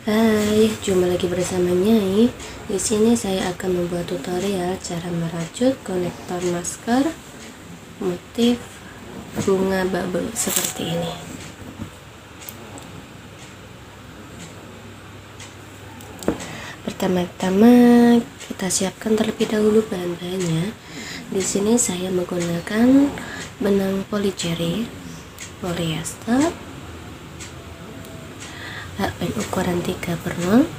Hai, jumpa lagi bersama Nyai. Di sini saya akan membuat tutorial cara merajut konektor masker motif bunga bubble seperti ini. Pertama-tama kita siapkan terlebih dahulu bahan-bahannya. Di sini saya menggunakan benang polyester, lakban ukuran 3/0,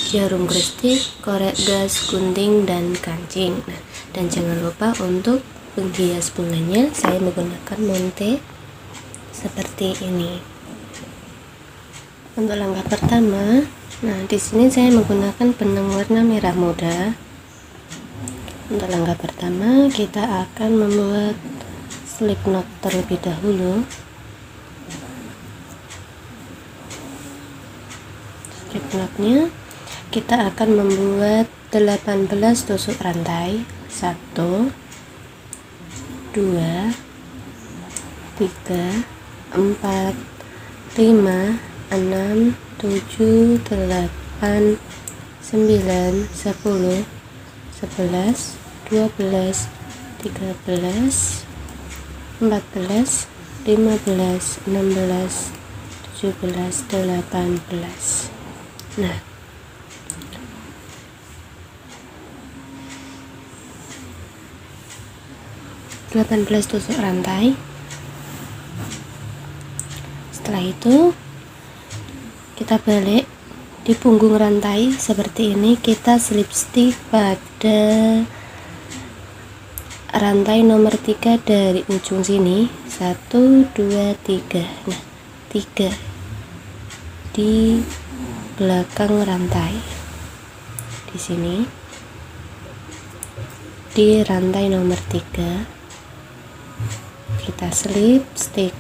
jarum kristik, korek gas, gunting, dan kancing. Dan jangan lupa untuk penghias bunganya saya menggunakan monte seperti ini. Untuk langkah pertama, di sini saya menggunakan benang warna merah muda. Untuk langkah pertama kita akan membuat slip knot terlebih dahulu. Slip knotnya kita akan membuat 18 tusuk rantai. 1 2 3 4 5 6 7 8 9 10 11 12 13 14 15 16 17 18. Nah, 18 tusuk rantai. Setelah itu kita balik di punggung rantai seperti ini, kita slip stitch pada rantai nomor 3 dari ujung sini. 1 2 3. Nah, 3 di belakang rantai di sini, di rantai nomor 3 kita slip stitch.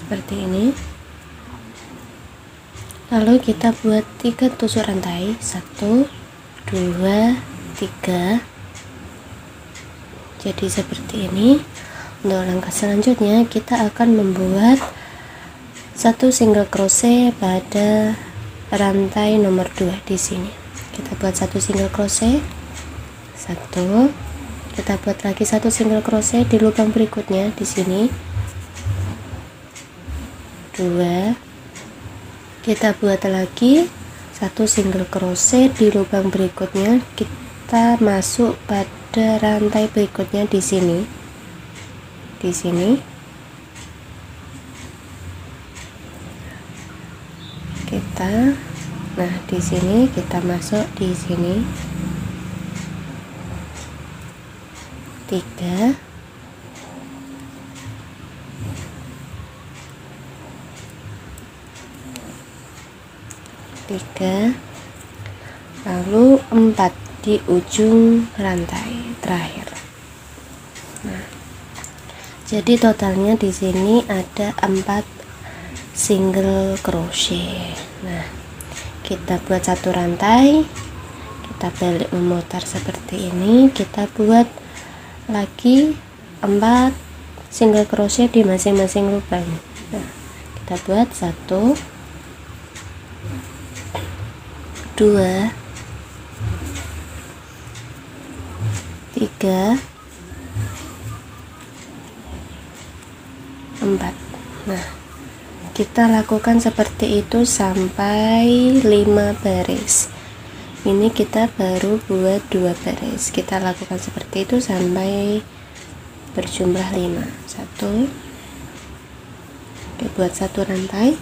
Seperti ini. Lalu kita buat 3 tusuk rantai. 1 2 3. Jadi seperti ini. Untuk langkah selanjutnya kita akan membuat 1 single crochet pada rantai nomor 2 di sini. Kita buat 1 single crochet. 1. Kita buat lagi 1 single crochet di lubang berikutnya di sini. 2. Kita buat lagi 1 single crochet di lubang berikutnya. Kita masuk pada rantai berikutnya di sini. Di sini kita, di sini kita masuk di sini. 3. 3, lalu 4 di ujung rantai terakhir. Jadi totalnya di sini ada 4 single crochet. Kita buat 1 rantai, kita balik memutar seperti ini, kita buat lagi 4 single crochet di masing-masing lubang. Kita buat 1 2 3 4. Kita lakukan seperti itu sampai 5 baris. Ini kita baru buat 2 baris. Kita lakukan seperti itu sampai berjumlah 5. 1. Kita buat 1 rantai.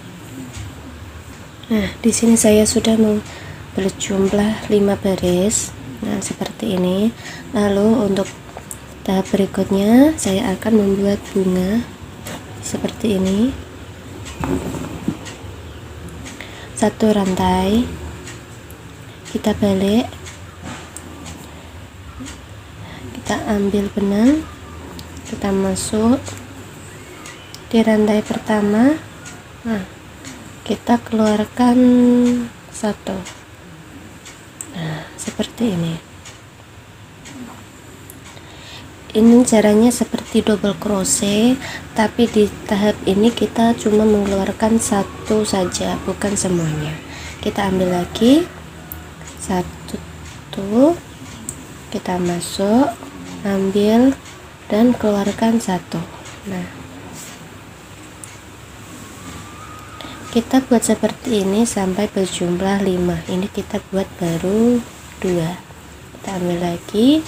Di sini saya sudah berjumlah 5 baris. Seperti ini. Lalu untuk tahap berikutnya saya akan membuat bunga seperti ini. 1 rantai, kita balik, kita ambil benang, kita masuk di rantai pertama. Kita keluarkan 1, seperti ini. Ini caranya seperti double crochet, tapi di tahap ini kita cuma mengeluarkan satu saja, bukan semuanya. Kita ambil lagi satu tuh, kita masuk, ambil dan keluarkan satu. Nah, kita buat seperti ini sampai berjumlah 5. Ini kita buat baru 2. Kita ambil lagi,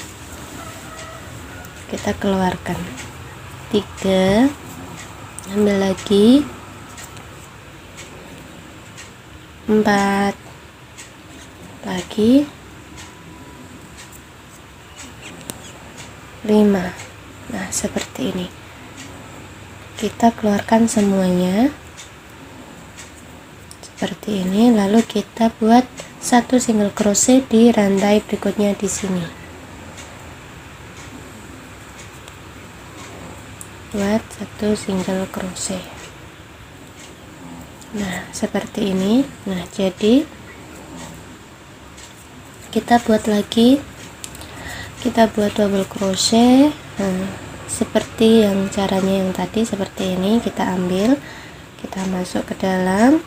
kita keluarkan 3, ambil lagi 4 lagi 5. Nah, seperti ini kita keluarkan semuanya seperti ini, lalu kita buat satu single crochet di rantai berikutnya di sini. Buat satu single crochet. Nah, seperti ini. Nah, jadi kita buat lagi, kita buat double crochet. Nah, seperti yang caranya yang tadi, seperti ini. Kita ambil, kita masuk ke dalam,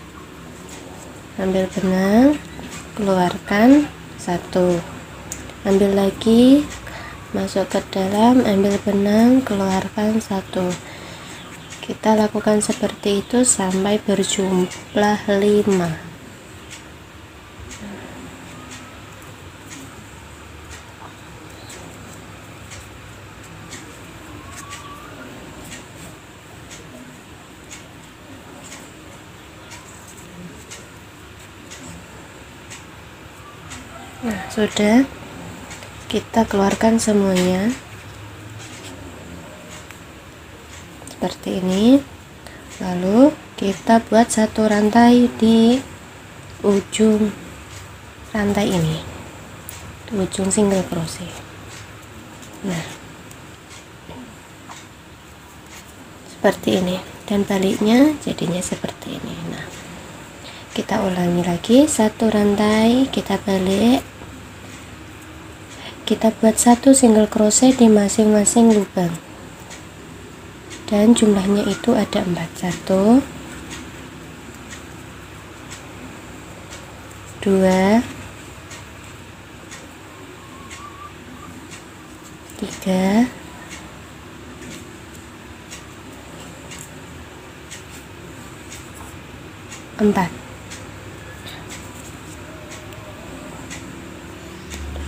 ambil benang, keluarkan satu, ambil lagi, masuk ke dalam, ambil benang, keluarkan satu. Kita lakukan seperti itu sampai berjumlah 5. Nah, sudah. Kita keluarkan semuanya seperti ini, lalu kita buat satu rantai di ujung rantai ini, di ujung single crochet. Nah, seperti ini, dan baliknya jadinya seperti ini. Nah, kita ulangi lagi, satu rantai, kita balik, kita buat satu single crochet di masing-masing lubang, dan jumlahnya itu ada 4. 1, 2, 3, 4.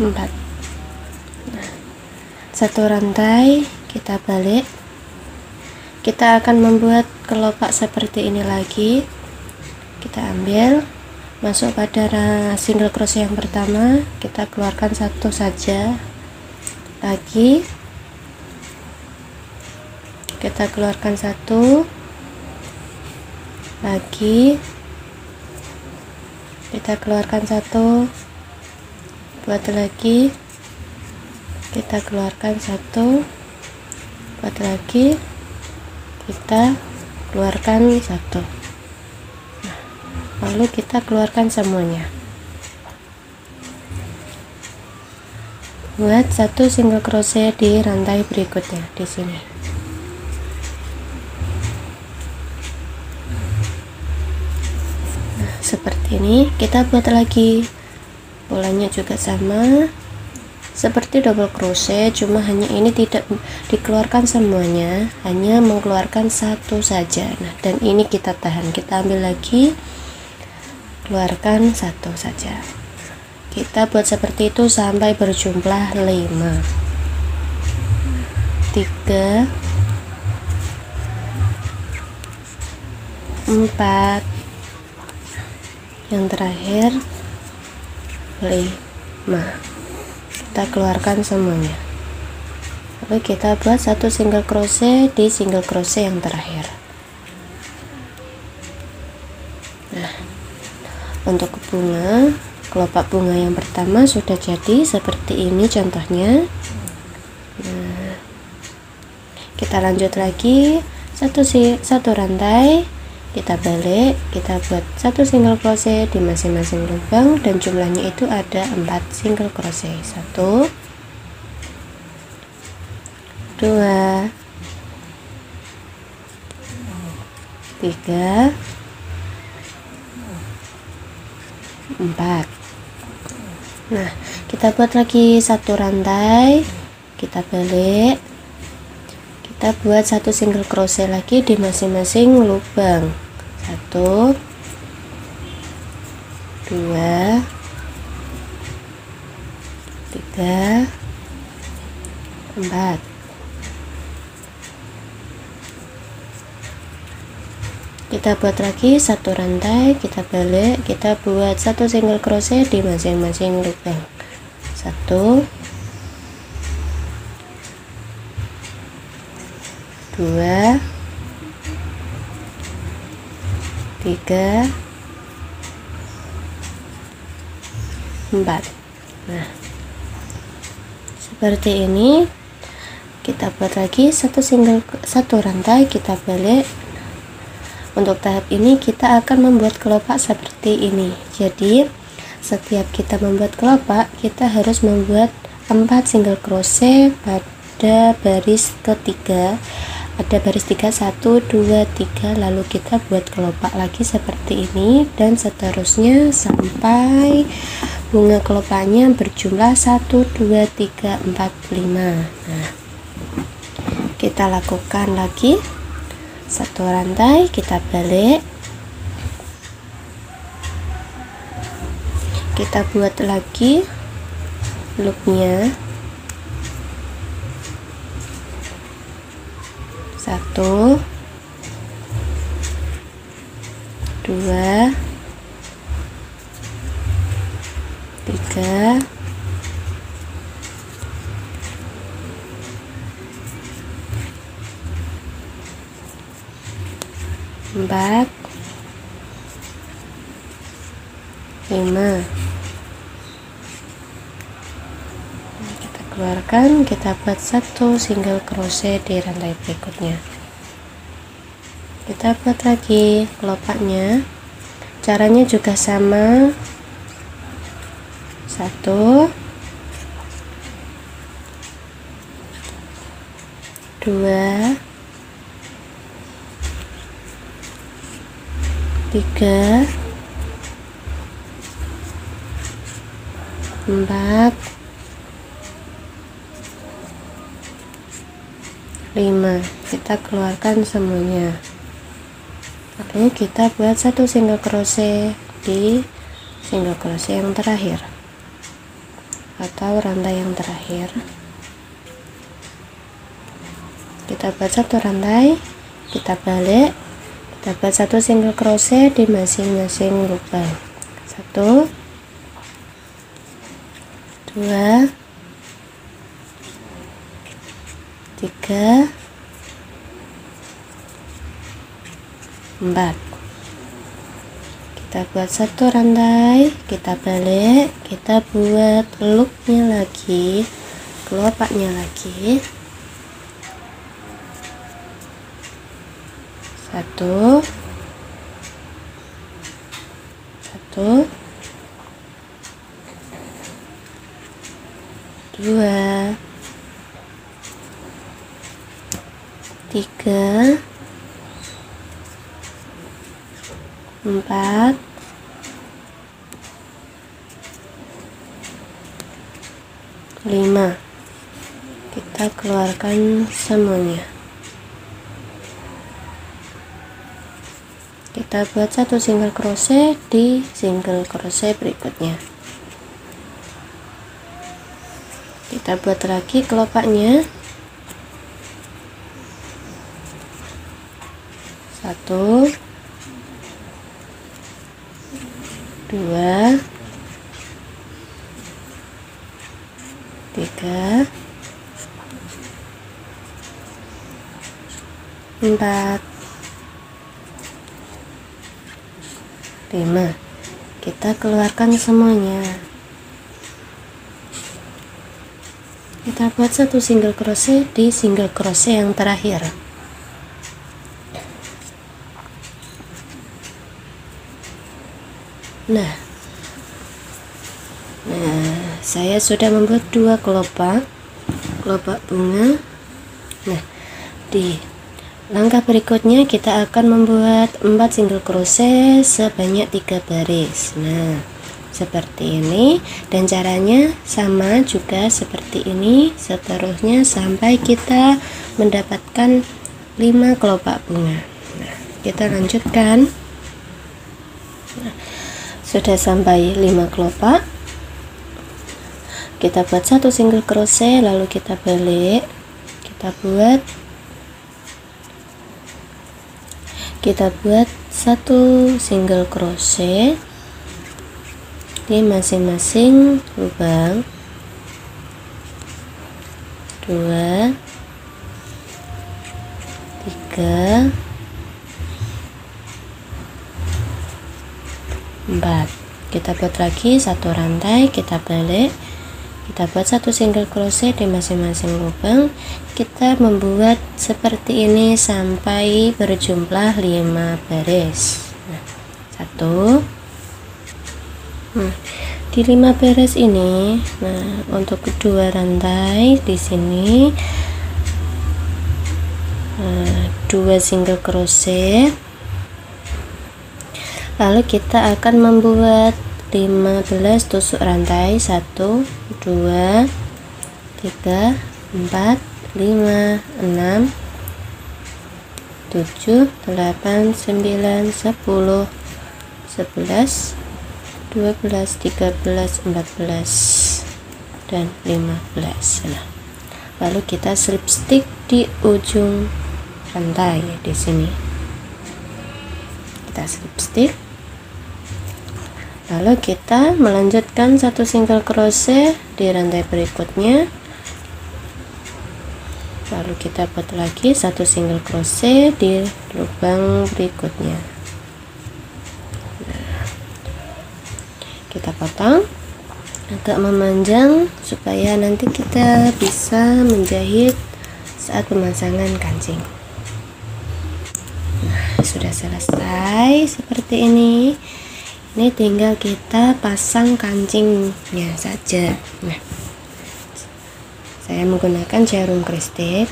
4. Satu rantai, kita balik, kita akan membuat kelopak seperti ini lagi. Kita ambil, masuk pada single crochet yang pertama, kita keluarkan satu saja lagi, kita keluarkan satu lagi, kita keluarkan satu, buat lagi, kita keluarkan satu, buat lagi, kita keluarkan satu. Nah, lalu kita keluarkan semuanya, buat satu single crochet di rantai berikutnya di sini. Nah, seperti ini. Kita buat lagi, polanya juga sama seperti double crochet, cuma hanya ini tidak dikeluarkan semuanya, hanya mengeluarkan satu saja. Nah, dan ini kita tahan, kita ambil lagi, keluarkan satu saja. Kita buat seperti itu sampai berjumlah 5. 3, 4, yang terakhir 5. Kita keluarkan semuanya, lalu kita buat satu single crochet di single crochet yang terakhir. Nah, untuk bunga, kelopak bunga yang pertama sudah jadi seperti ini contohnya. Nah, kita lanjut lagi, satu rantai, kita balik, kita buat satu single crochet di masing-masing lubang dan jumlahnya itu ada 4 single crochet. 1 2 3 4. Nah, kita buat lagi satu rantai, kita balik, kita buat satu single crochet lagi di masing-masing lubang. 1 2 3 4. Kita buat lagi satu rantai, kita balik, kita buat satu single crochet di masing-masing lubang. 1 2 3 4. Nah, seperti ini. Kita buat lagi satu rantai, kita balik. Untuk tahap ini kita akan membuat kelopak seperti ini. Jadi setiap kita membuat kelopak, kita harus membuat 4 single crochet pada baris ketiga. Ada baris 3, 1 2 3, lalu kita buat kelopak lagi seperti ini dan seterusnya sampai bunga kelopaknya berjumlah 1 2 3 4 5. Nah, kita lakukan lagi satu rantai, kita balik, kita buat lagi loopnya. 1 2 3 4 5. Kita keluarkan, kita buat satu single crochet di rantai berikutnya. Kita buat lagi kelopaknya, caranya juga sama. 1 2 3 4 5. Kita keluarkan semuanya, lalu kita buat satu single crochet di single crochet yang terakhir atau rantai yang terakhir. Kita buat satu rantai, kita balik, kita buat satu single crochet di masing-masing lubang. 1 2 3 4. Kita buat satu rantai, kita balik, kita buat loopnya lagi, kelopaknya lagi. 1 2 3 4 5. Kita keluarkan semuanya. Kita buat satu single crochet di single crochet berikutnya. Kita buat lagi kelopaknya. 1 2 3 4 5. Kita keluarkan semuanya. Kita buat satu single crochet di single crochet yang terakhir. Nah, saya sudah membuat 2 kelopak bunga. Nah, di langkah berikutnya kita akan membuat 4 single crochet sebanyak 3 baris. Nah, seperti ini, dan caranya sama juga seperti ini seterusnya sampai kita mendapatkan 5 kelopak bunga. Nah, kita lanjutkan. Nah, sudah sampai 5 kelopak, kita buat 1 single crochet, lalu kita balik, kita buat 1 single crochet di masing-masing lubang, 2, 3, 4. Kita buat lagi 1 rantai, kita balik, kita buat 1 single crochet di masing-masing lubang. Kita membuat seperti ini sampai berjumlah 5 baris. Nah, 1. Nah, di 5 baris ini, nah, untuk kedua rantai di sini 2 single crochet, lalu kita akan membuat 15 tusuk rantai, 1, 2, 3, 4, 5, 6, 7, 8, 9, 10, 11, 12, 13, 14, dan 15. Nah, lalu kita slip stick di ujung rantai di sini. Kita slip stick. Lalu kita melanjutkan 1 single crochet di rantai berikutnya. Lalu kita buat lagi 1 single crochet di lubang berikutnya. Nah, kita potong agak memanjang supaya nanti kita bisa menjahit saat pemasangan kancing. Nah, sudah selesai seperti ini. Ini tinggal kita pasang kancingnya saja. Nah, saya menggunakan jarum kristik.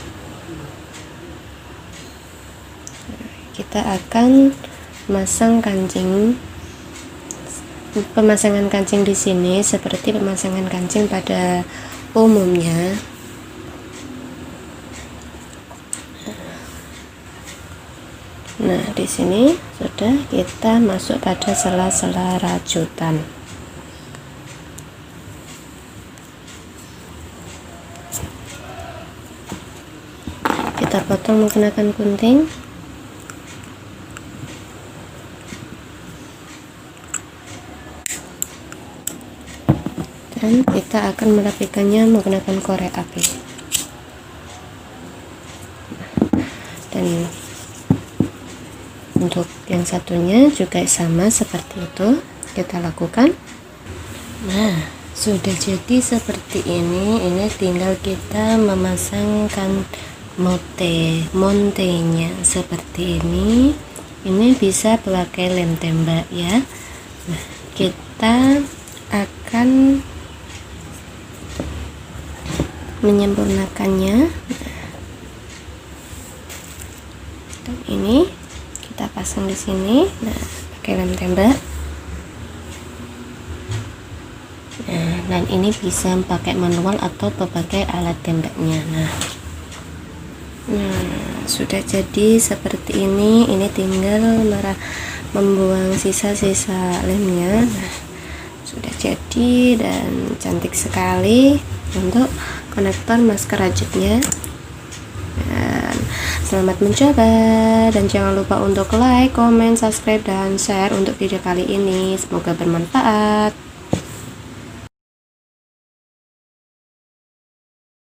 Kita akan masang kancing. Pemasangan kancing di sini seperti pemasangan kancing pada umumnya. Nah, di sini sudah kita masuk pada sela-sela rajutan. Kita potong menggunakan gunting. Dan kita akan merapikannya menggunakan korek api. Dan untuk yang satunya juga sama seperti itu kita lakukan. Nah, sudah jadi seperti ini. Ini tinggal kita memasangkan montenya seperti ini. Ini bisa pakai lem tembak ya. Nah, kita akan menyempurnakannya. Dan ini kita pasang di sini. Nah, pakai lem tembak. Nah, dan ini bisa pakai manual atau pakai alat tembaknya. Nah, sudah jadi seperti ini. Ini tinggal membuang sisa-sisa lemnya. Nah, sudah jadi dan cantik sekali untuk konektor masker rajutnya. Dan selamat mencoba, dan jangan lupa untuk like, comment, subscribe, dan share untuk video kali ini. Semoga bermanfaat.